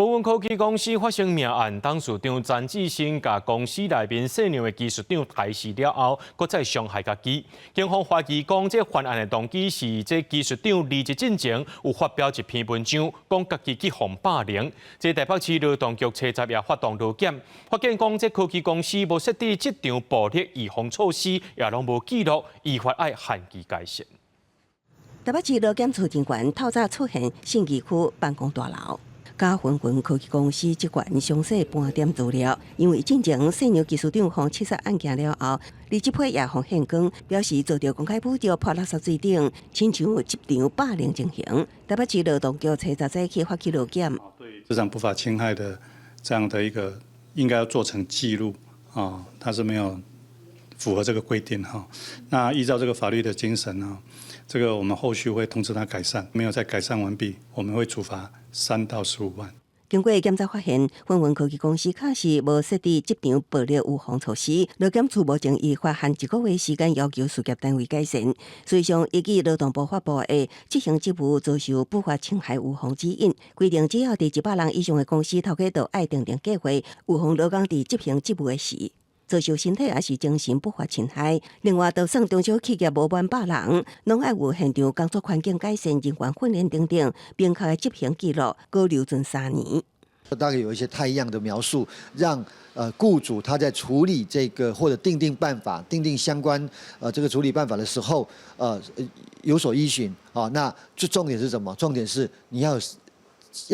丰温科技公司发生命案，董事长詹志新甲公司内面姓杨的技术长抬死了后，搁再伤害家己。警方怀疑讲，这犯案的动机是这技术长离职进前有发表一篇文章，讲家己去防霸凌。这台北市劳动局查查也发动劳检，发现讲这科技公司无设置这场暴力预防措施，也拢无记录，依法要限期改善。台北市劳检处人员透早出现信义区办公大楼。甲纷纷科技公司职员详细盘点资料，因为进前姓杨技术长方刺杀案件了后，离职批也方献光，表示遭到公开侮辱、泼垃圾水等，亲像有一场霸凌情形。台北市劳动局查查早起发起劳检。对这场不法侵害的这样的一个，应该要做成记录啊，它是没有符合这个规定哈。那依照这个法律的精神呢，这个我们后续会通知他改善，没有再改善完毕，我们会处罚3到15万。经过检查发现，纷纷科技公司确实无设置这场暴力预防措施。劳检处目前依法限1个月时间要求事业单位改善。实际上，依据劳动部发布的这项职务遭受不法侵害预防指引，规定只要伫100人以上的公司头家都爱定计划，预防劳工伫执行职务的时遭受身体也是精神不法侵害。另外，就算中小企业无满100人，拢要有现场工作环境改善、人员训练等等，明确的执行记录，各留存3年。大概有一些太一样的描述，让雇主他在处理这个或者订办法、订相关这个处理办法的时候，有所依循啊。那最重点是什么？重点是你要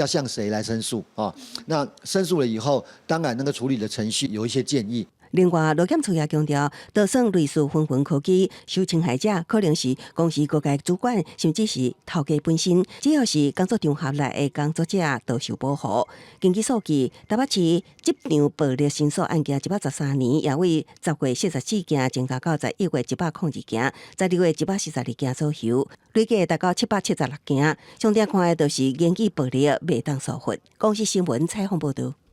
向谁来申诉啊？那申诉了以后，当然那个处理的程序有一些建议。另外，劳检处也强调，就算类似纷纷科技受侵害者，可能是公司各界主管，甚至是头家本身，只要是工作场合内的工作者，都受保护。根据数据，台北市这场暴力申诉案件113年，也为10月44件增加到11月102件，12月142件左右，累计达到776件。重点看的就是言语暴力未当疏忽。公司新闻采访报道。